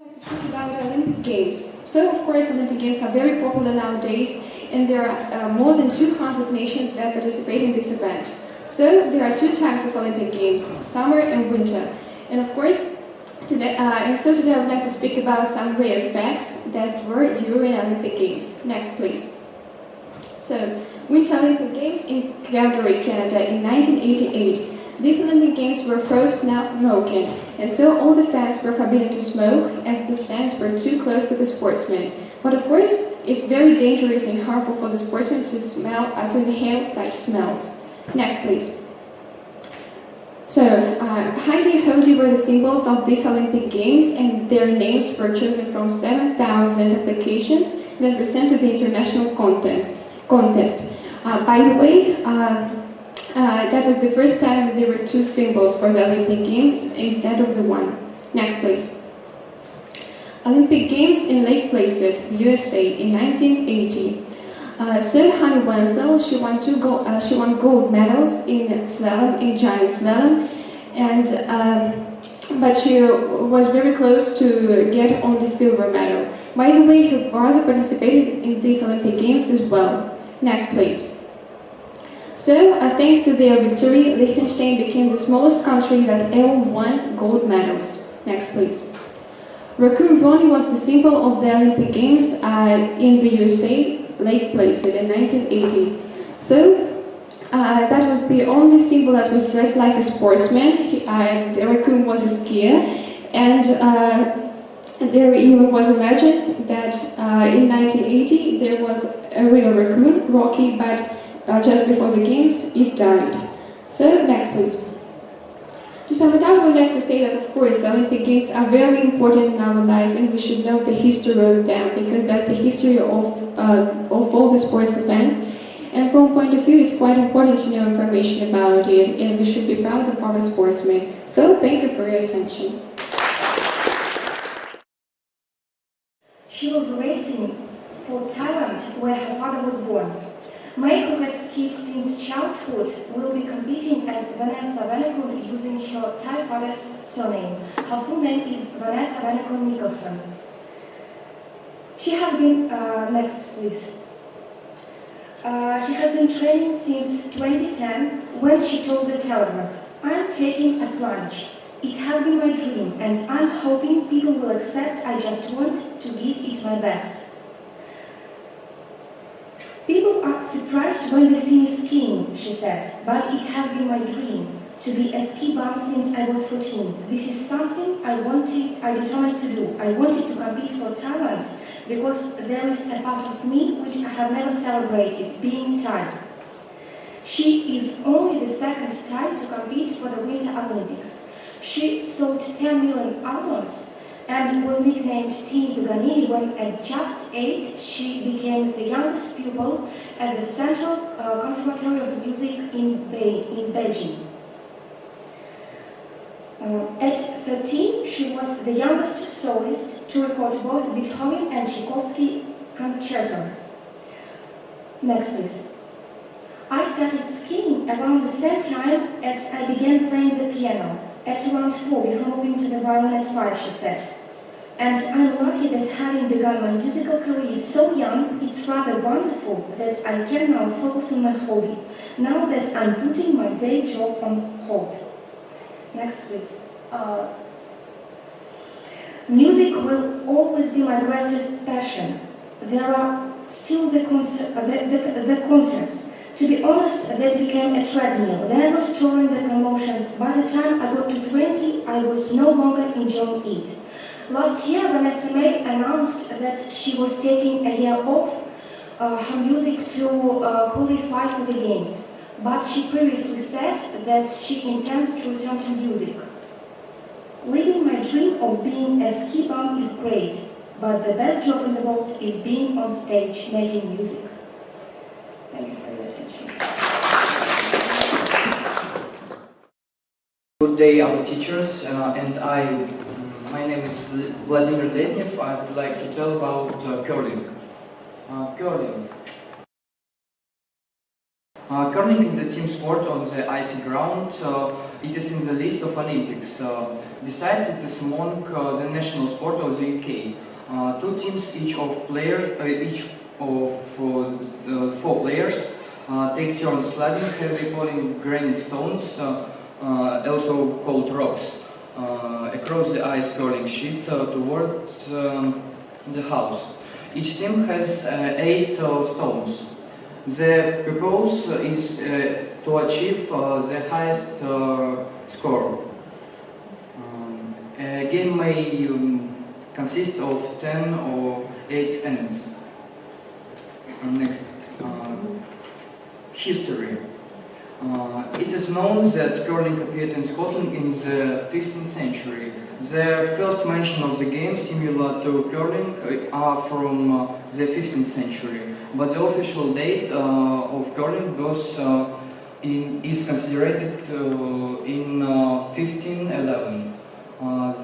I'd like to speak about Olympic Games. So, of course, Olympic Games are very popular nowadays, and there are more than 200 nations that participate in this event. So, there are two types of Olympic Games, summer and winter. And of course, today I would like to speak about some rare facts that were during Olympic Games. Next, please. So, Winter Olympic Games in Calgary, Canada in 1988. These Olympic Games were first now smoking, and so all the fans were forbidden to smoke as the stands were too close to the sportsmen. But of course, it's very dangerous and harmful for the sportsmen to inhale such smells. Next, please. So, Heidi and Hodi were the symbols of these Olympic Games, and their names were chosen from 7,000 applications that were sent to the international contest. By the way, that was the first time that there were two symbols for the Olympic Games instead of the one. Next, please. Olympic Games in Lake Placid, USA in 1980. Sir Honey Wenzel, she won gold medals in slalom, in giant slalom, but she was very close to get on the silver medal. By the way, her brother participated in these Olympic Games as well. Next, please. So, thanks to their victory, Liechtenstein became the smallest country that ever won gold medals. Next, please. Raccoon Ronnie was the symbol of the Olympic Games in the USA, Lake Placid in 1980. So, that was the only symbol that was dressed like a sportsman. The raccoon was a skier, and there even was a legend that in 1980 there was a real raccoon, Rocky, but just before the games, it died. So, next, please. To sum it up, I would like to say that, of course, Olympic Games are very important in our life, and we should know the history of them, because that's the history of all the sports events. And from a point of view, it's quite important to know information about it, and we should be proud of our sportsmen. So, thank you for your attention. She will be racing for Thailand, where her father was born. May, who has skied since childhood, will be competing as Vanessa Vanekun using her Thai father's surname. Her full name is Vanessa Vanekun Nicholson. She has been, next please. She has been training since 2010 when she told the Telegraph, "I'm taking a plunge. It has been my dream and I'm hoping people will accept I just want to give it my best." "People are surprised when they see me skiing," she said, "but it has been my dream to be a ski bum since I was 14. This is something I determined to do. I wanted to compete for Thailand because there is a part of me which I have never celebrated, being Thai." She is only the second Thai to compete for the Winter Olympics. She sold 10 million albums and was nicknamed Teeny Paganini when at just 8 she became the youngest pupil at the Central Conservatory of Music in Beijing. At 13, she was the youngest soloist to record both Beethoven and Tchaikovsky concerto. Next, please. "I started skiing around the same time as I began playing the piano, at around 4 before moving to the violin at 5, she said. And I'm lucky that having begun my musical career so young, it's rather wonderful that I can now focus on my hobby, now that I'm putting my day job on hold." Next, please. "Music will always be my greatest passion. There are still the concerts. To be honest, that became a treadmill. Then I was touring the promotions. By the time I got to 20, I was no longer enjoying it. Last year, Vanessa May announced that she was taking a year off her music to qualify for the Games. But she previously said that she intends to return to music. "Living my dream of being a ski bum is great, but the best job in the world is being on stage making music." Thank you for your attention. Good day, our teachers, my name is Vladimir Letnev. I would like to tell about curling. Curling is a team sport on the icy ground. It is in the list of Olympics. Besides, it is among the national sport of the UK. Two teams, each of 4 players, take turns sliding heavy falling granite stones, also called rocks, across the ice curling sheet towards the house. Each team has 8 stones. The purpose is to achieve the highest score. A game may consist of 10 or 8 ends. Next, history. It is known that curling appeared in Scotland in the 15th century. The first mention of the game similar to curling are from the 15th century, but the official date of curling is considered in 1511.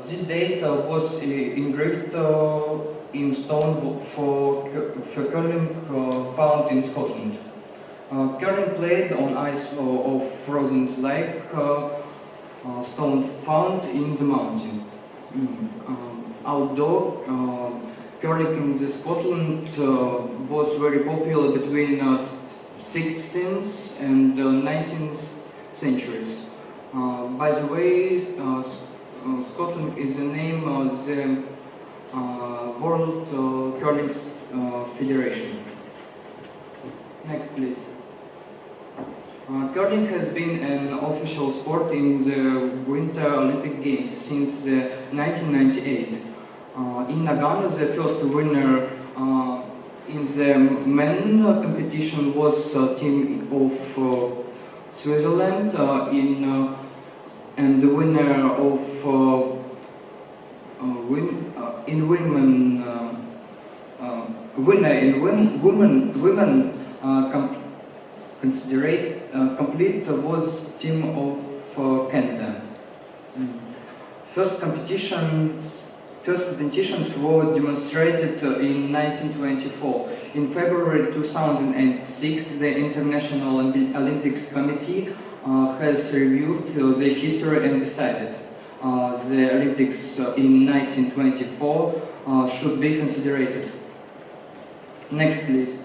This date was engraved in stone for curling found in Scotland. Curling played on ice of frozen lake, stone found in the mountain. Outdoor curling in the Scotland was very popular between 16th and 19th centuries. By the way, Scotland is the name of the World Curling Federation. Next, please. Curling has been an official sport in the Winter Olympic Games since 1998. In Nagano, the first winner in the men competition was a team of Switzerland, and the winner of women complete was team of Canada. First competitions were demonstrated in 1924. In February 2006, the International Olympics Committee has reviewed the history and decided the Olympics in 1924 should be considered. Next, please.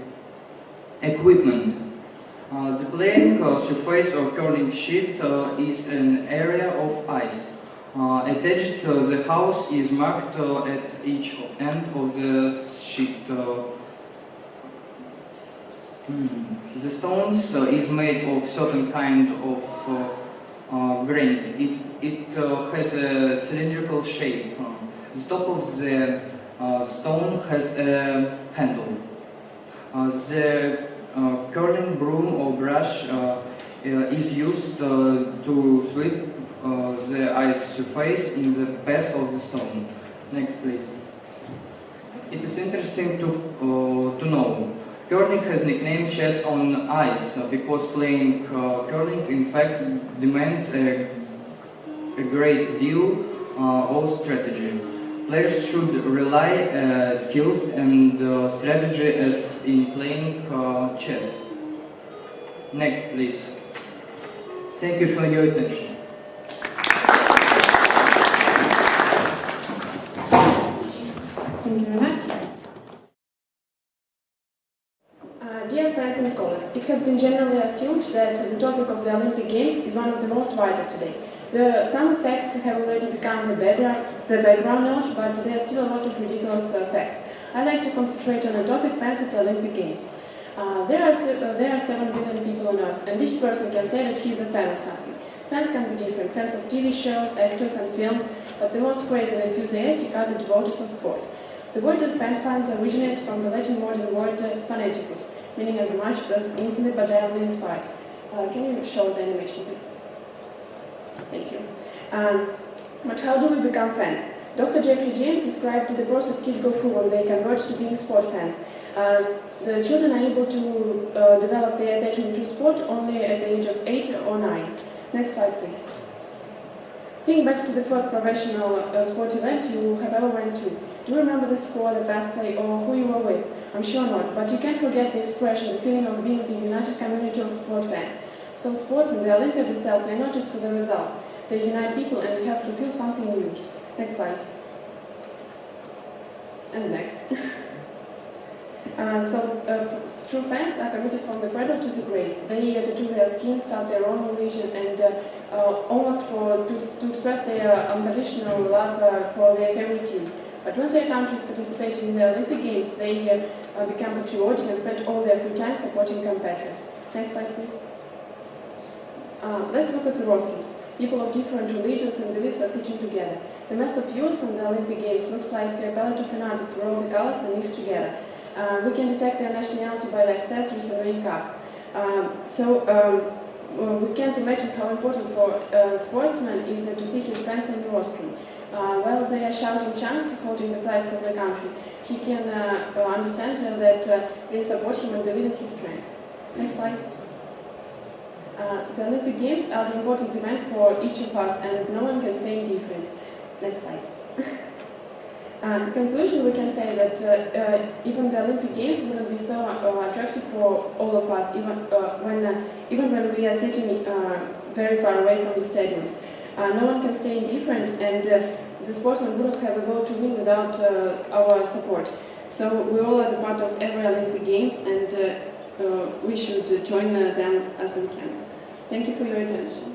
Equipment. The playing surface or curling sheet is an area of ice. Attached to the house is marked at each end of the sheet. The stones is made of certain kind of granite. It has a cylindrical shape. The top of the stone has a handle. The curling broom or brush is used to sweep the ice surface in the path of the stone. Next, please. It is interesting to know. Curling has nickname chess on ice because playing curling in fact demands a great deal of strategy. Players should rely skills and strategy as in playing chess. Next, please. Thank you for your attention. Thank you very much. Dear friends and colleagues, it has been generally assumed that the topic of the Olympic Games is one of the most vital today. Some facts have already become the background knowledge, but there are still a lot of ridiculous facts. I like to concentrate on the topic fans at the Olympic Games. There are 7 billion people on Earth, and each person can say that he is a fan of something. Fans can be different, fans of TV shows, actors and films, but the most crazy and enthusiastic are the devotees of sports. The word fans originates from the Latin modern word fanaticus, meaning as much as instantly but divinely inspired. Can you show the animation, please? Thank you. But how do we become fans? Dr. Jeffrey James described the process kids go through when they convert to being sport fans. The children are able to develop their attachment to sport only at the age of 8 or 9. Next slide, please. Think back to the first professional sport event you have ever went to. Do you remember the score, the pass play, or who you were with? I'm sure not, but you can't forget the expression, the feeling of being the united community of sport fans. So sports and the Olympics themselves are not just for the results. They unite people and help to feel something new. Next slide. And next. True fans are committed from the cradle to the grave. They tattoo their skin, start their own religion, and almost to express their unconditional love for their favorite team. But when their countries participate in the Olympic Games, they become patriotic and spend all their free time supporting compatriots. Next slide, please. Let's look at the rosters. People of different religions and beliefs are sitting together. The mass of youths in the Olympic Games looks like a palette of an artist where all the colors are mixed together. We can detect their nationality by the accessories and makeup. We can't imagine how important for a sportsman is to see his friends on the rostrum. While they are shouting chants, holding the flags of the country, he can understand that they support him and believe in his strength. Next slide. The Olympic Games are the important event for each of us, and no one can stay indifferent. Next slide. In conclusion, we can say that even the Olympic Games wouldn't be so attractive for all of us, even when we are sitting very far away from the stadiums. No one can stay indifferent, and the sportsmen wouldn't have a goal to win without our support. So we all are the part of every Olympic Games, and we should join them as we can. Thank you for your attention.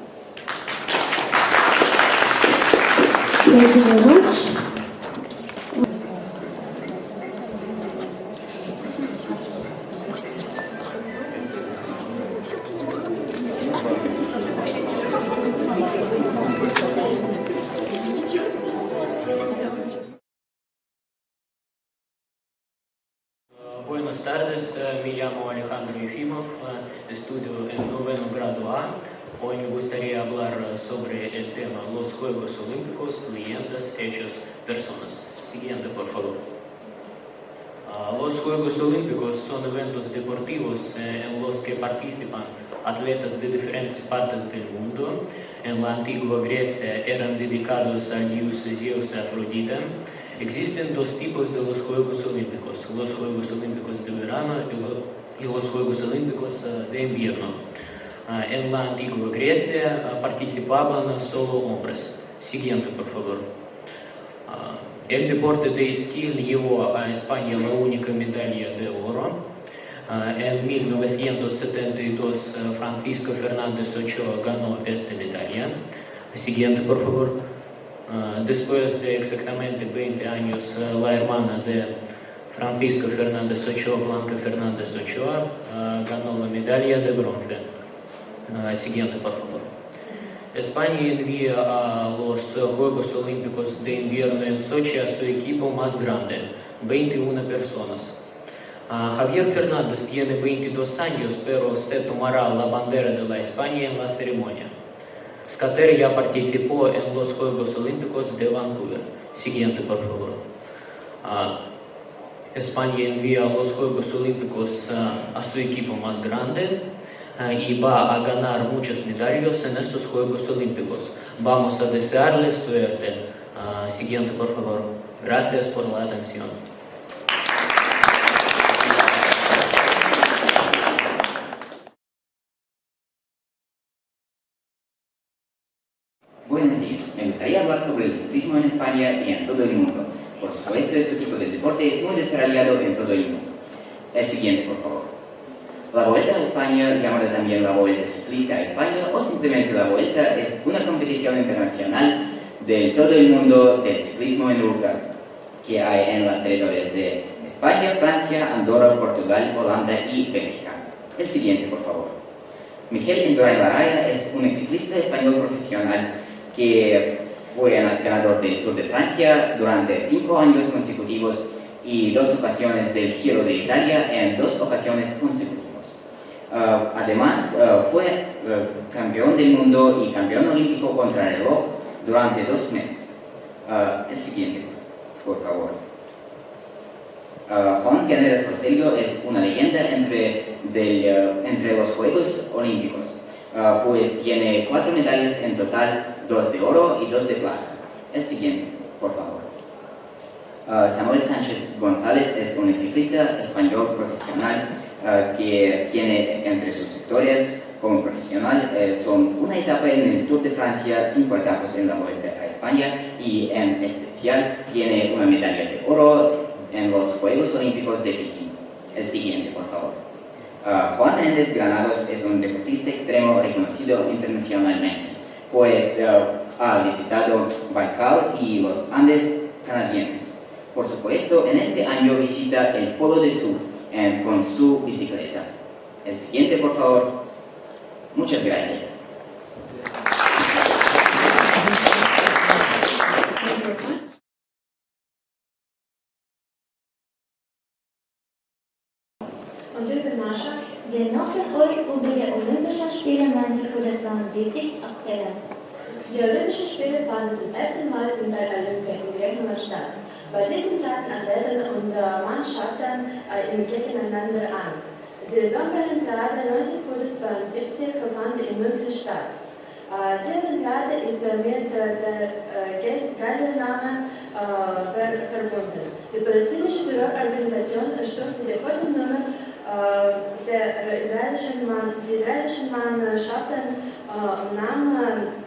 Thank you very much. Buenas tardes, me llamo Alejandro Efimov, estudio en noveno grado A. Hoy me gustaría hablar sobre el tema los Juegos Olímpicos, leyendas, hechos, personas. Siguiente, por favor. Los Juegos Olímpicos son eventos deportivos en los que participan atletas de diferentes partes del mundo. En la antigua Grecia eran dedicados al dios Zeus y Afrodita. Existen dos tipos de los Juegos Olímpicos, los Juegos Olímpicos de verano y los Juegos Olímpicos de invierno. En la antigua Grecia participaban solo hombres. Siguiente, por favor. El deporte de esquí llevó a España la única medalla de oro. En 1972 Francisco Fernández Ochoa ganó esta medalla. Siguiente, por favor. Después de exactamente 20 años, la hermana de Francisco Fernández Ochoa, Blanca Fernández Ochoa, ganó la medalla de bronce. Siguiente, por favor. España envía a los Juegos Olímpicos de invierno en Sochi a su equipo más grande, 21 personas. Javier Fernández tiene 22 años, pero se tomará la bandera de la España en la ceremonia. Skater ya participó en los Juegos Olímpicos de Vancouver. Siguiente, por favor. España envía a los Juegos Olímpicos a su equipo más grande y va a ganar muchas medallas en estos Juegos Olímpicos. Vamos a desearles suerte. Siguiente, por favor. Gracias por la atención. Buenos días, me gustaría hablar sobre el ciclismo en España y en todo el mundo. Por supuesto, este tipo de deporte es muy desarrollado en todo el mundo. El siguiente, por favor. La Vuelta a España, llamada también la Vuelta Ciclista a España o simplemente la Vuelta, es una competición internacional de todo el mundo del ciclismo en ruta que hay en los territorios de España, Francia, Andorra, Portugal, Holanda y Bélgica. El siguiente, por favor. Miguel Indurain Laraya es un ciclista español profesional que fue ganador del Tour de Francia durante 5 años consecutivos y 2 ocasiones del Giro de Italia en 2 ocasiones consecutivas. Además, fue campeón del mundo y campeón olímpico contrarreloj durante 2 meses. El siguiente, por favor. Juan Canales Rosello es una leyenda entre los Juegos Olímpicos, pues tiene 4 medallas en total, 2 de oro y 2 de plata. El siguiente, por favor. Samuel Sánchez González es un ciclista español profesional que tiene entre sus victorias como profesional son una etapa en el Tour de Francia, 5 etapas en la Vuelta a España y en especial tiene una medalla de oro en los Juegos Olímpicos de Pekín. El siguiente, por favor. Juan Méndez Granados es un deportista extremo reconocido internacionalmente, pues ha visitado Baikal y los Andes canadienses. Por supuesto, en este año visita el Polo de Sur con su bicicleta. El siguiente, por favor. Muchas gracias. Und ich bin Mascha. Wir möchten euch über die Olympischen Spiele 1972 erzählen. Die Olympischen Spiele fanden zum ersten Mal in der Olympia in Griechenland statt. Bei diesen traten Athleten und Mannschaften gegeneinander an. Die Sommerolympiade 1972 fand in München statt. Die Olympiade ist mit der Geiselnahme verbunden. Die palästinische Terrororganisation stürmte die Folgenummer die israelischen Mannschaften nahm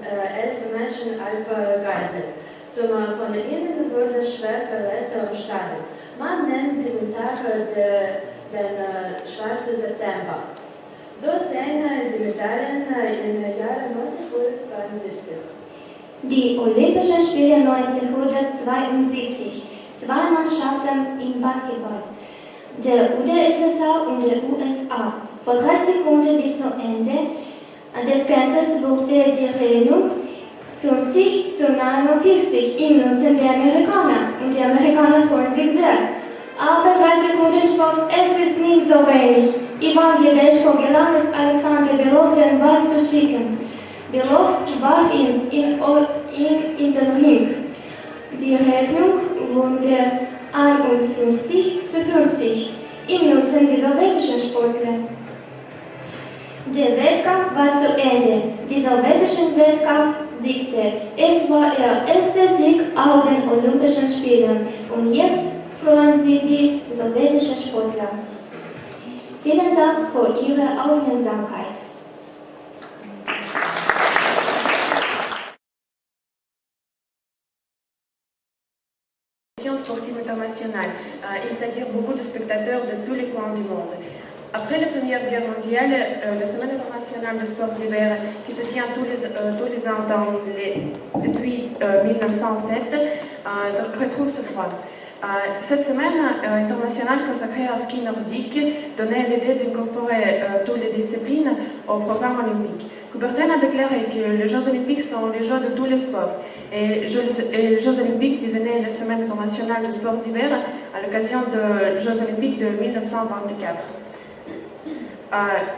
11 Menschen als Geisel. Von ihnen wurde schwer verletzt und starben. Man nennt diesen Tag den Schwarzen September. So sehen die Medaillen im Jahre 1972. Die Olympischen Spiele 1972. 2 Mannschaften im Basketball. Der UdSSR und der USA. Vor 3 Sekunden bis zum Ende des Kampfes wurde die Regelung 50:49 im Nutzen der Amerikaner. Und die Amerikaner freuen sich sehr. Aber 3 Sekunden Sport, es ist nicht so wenig. Ivan Jedeshko gelang es Alexander Belov den Ball zu schicken. Belov warf ihn in den Ring. Die Rechnung wurde 51:50 im Nutzen dieser sowjetischen Sportler. Der Wettkampf war zu Ende. Der sowjetische Wettkampf siegte. Es war ihr erster Sieg auf den Olympischen Spielen. Und jetzt freuen sich die sowjetischen Sportler. Vielen Dank für Ihre Aufmerksamkeit. Sportive internationale. Ils attirent beaucoup de spectateurs de tous les coins du monde. Après la Première Guerre mondiale, la Semaine internationale de sport d'hiver, qui se tient tous les ans depuis 1907, retrouve ce droit. Cette semaine internationale consacrée au ski nordique donnait l'idée d'incorporer toutes les disciplines au programme olympique. Coubertin a déclaré que les Jeux olympiques sont les Jeux de tous les sports et les Jeux olympiques devenaient la Semaine internationale de sport d'hiver à l'occasion des Jeux olympiques de 1924.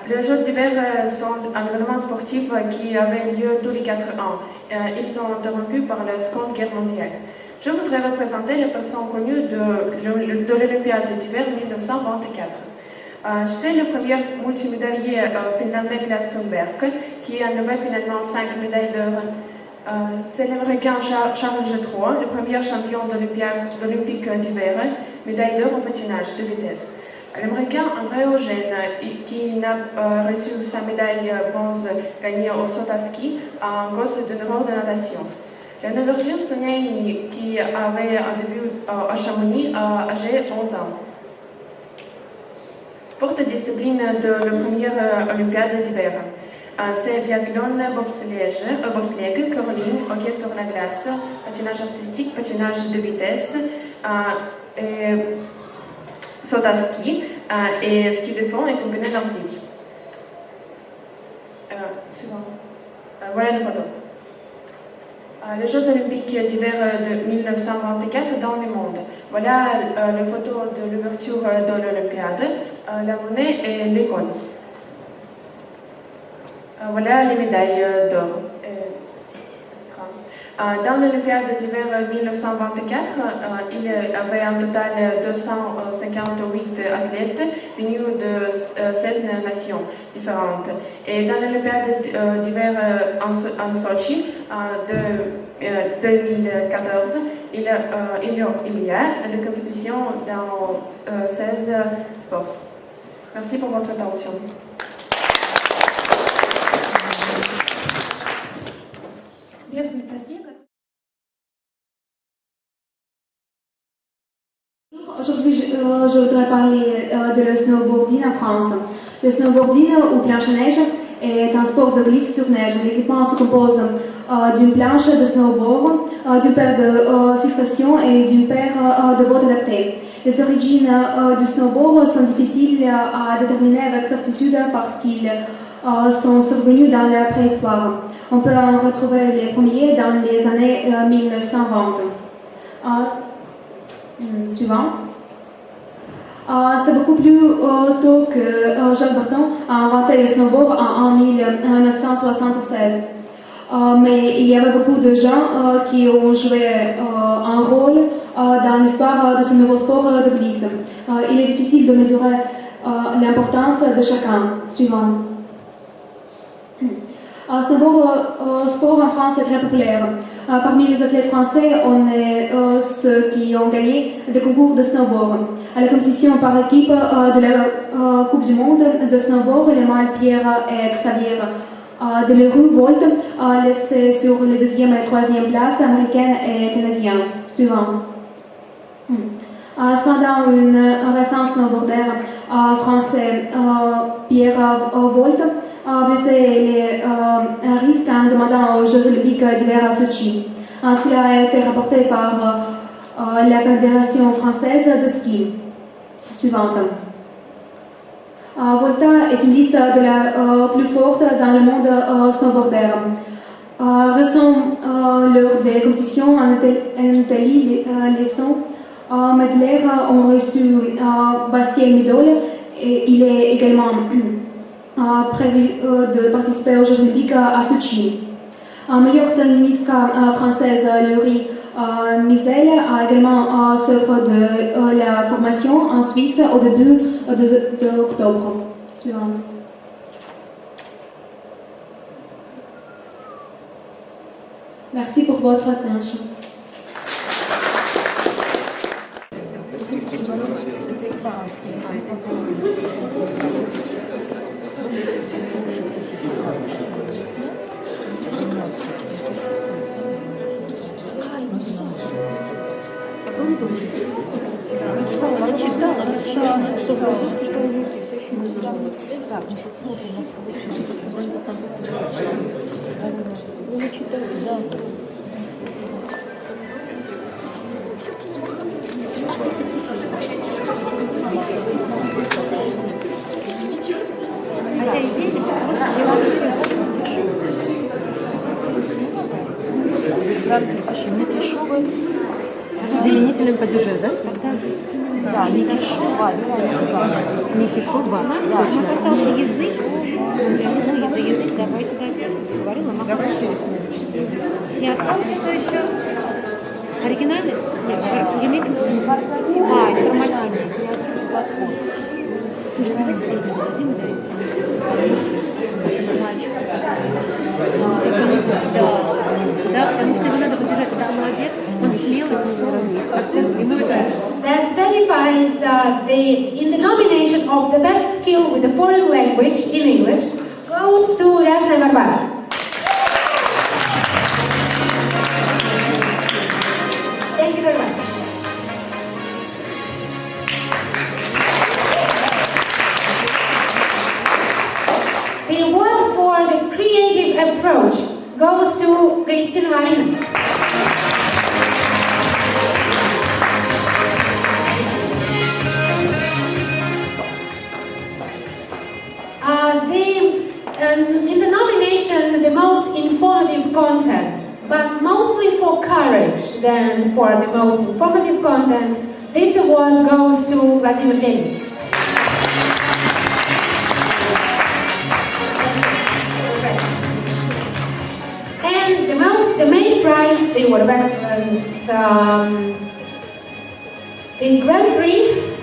Les Jeux d'hiver sont un événement sportif qui avait lieu tous les 4 ans. Ils sont interrompus par la Seconde Guerre mondiale. Je voudrais représenter les personnes connues de l'Olympiade d'hiver 1924. C'est le premier multimédaillé finlandais Claes Thunberg qui a enlevé finalement 5 médailles d'or. C'est l'Américain Charles Jetro, le premier champion d'Olympique d'hiver, médaille d'or au patinage de vitesse. L'Américain André Eugène, qui n'a reçu sa médaille bronze gagnée au saut à ski en cause d'une erreur de natation. La Norvégienne Sonjaini, qui avait un début à Chamonix, âgé 11 ans. Porte discipline de la première Olympiade d'hiver. C'est biathlon, bobsleigh, curling, hockey sur la glace, patinage artistique, patinage de vitesse, saut à ski et ski de fond et combiné nordique. Suivant. Voilà les photos. Les Jeux olympiques d'hiver de 1924 dans le monde. Voilà les photos de l'ouverture de l'Olympiade, la monnaie et l'icône. Voilà les médailles d'or. Dans l'Olympiade d'hiver 1924, il y avait en total 258 athlètes venus de 16 nations différentes. Et dans l'Olympiade d'hiver en Sochi de 2014, il y a des compétitions dans 16 sports. Merci pour votre attention. Aujourd'hui, je voudrais parler de le snowboarding en France. Le snowboarding ou planche à neige est un sport de glisse sur neige. L'équipement se compose d'une planche de snowboard, d'une paire de fixation et d'une paire de bottes adaptées. Les origines du snowboard sont difficiles à déterminer avec certitude parce qu'ils sont survenus dans la préhistoire. On peut en retrouver les premiers dans les années 1920. Suivant. C'est beaucoup plus tôt que Jacques Berton a inventé le snowboard en 1976. Mais il y avait beaucoup de gens qui ont joué un rôle dans l'histoire de ce nouveau sport de glisse. Il est difficile de mesurer l'importance de chacun. Suivant. Snowboard sport en France est très populaire. Parmi les athlètes français, on est ceux qui ont gagné des concours de snowboard. À la compétition par équipe de la Coupe du Monde de snowboard, les mâles Pierre et Xavier Delerue Volt laissés sur les deuxième et troisième places américaines et canadiennes. Suivant. Cependant, un récent snowboarder français, Pierre Volt, a blessé les risques en demandant aux Jeux Olympiques d'hiver à Sochi. Cela a été rapporté par la Fédération française de ski. Suivante. Volta est une liste de la plus forte dans le monde snowboarder. Récemment, lors des compétitions en Italie, les 100 médaillés ont reçu Bastien Midol et il est également prévu de participer aux Jeux Olympiques à Sochi. Meilleure saloniste française, Laurie Misel, a également suivi de la formation en Suisse au début d'octobre. Suivant. Merci pour votre attention. Заменителем падеже, да? Да, Никишова. Никишова. Да, у нас остался язык. Ну, за язык давайте дадим. Говорила, мама. И осталось что еще? Оригинальность? Нет, информативность. Информативность. Подход. Слушай, давайте дадим за информативность. Да, потому что его надо поддержать, он молодец, он смелый, That certifies in the nomination of the best skill with a foreign language in English goes to Jasna Barbara. Thank you very much. The award for the creative approach goes to Kristina Valina. In the nomination, the most informative content, but mostly for courage than for the most informative content, this award goes to Vladimir Lenin. And the main prize, the Award of Excellence, the Grand Prix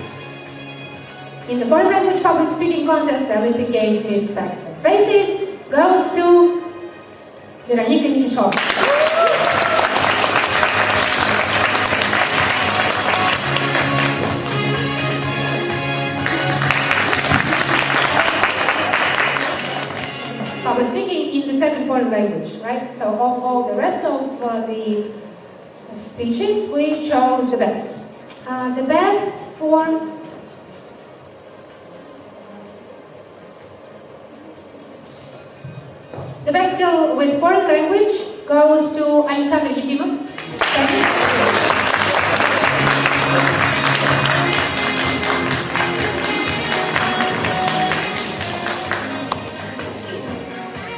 in the foreign language public speaking contest, the Olympic Games Needs Facts and Faces, goes to Veronika Nikishova. Public speaking in the second foreign language, right? So of all the rest of the speeches, we chose the best. The best form The best skill with foreign language goes to Alexander Yefimov.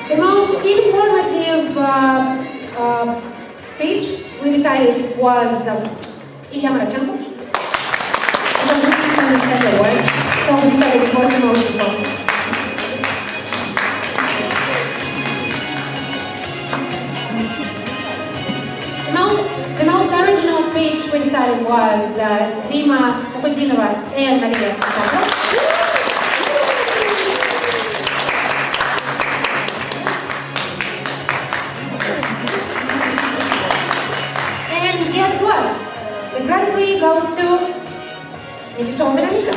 The most informative speech we decided was Ilya Marachenko. So we decided it was the most important. The most original speech we decided was Dima Ukudinova and Maria Kosakova. And guess what? The Grand Prix goes to Nedelya Veronica.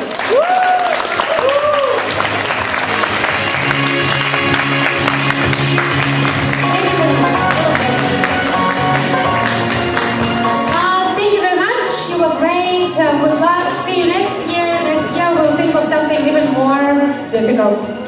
Good luck. See you next year. Next year we'll think of something even more difficult.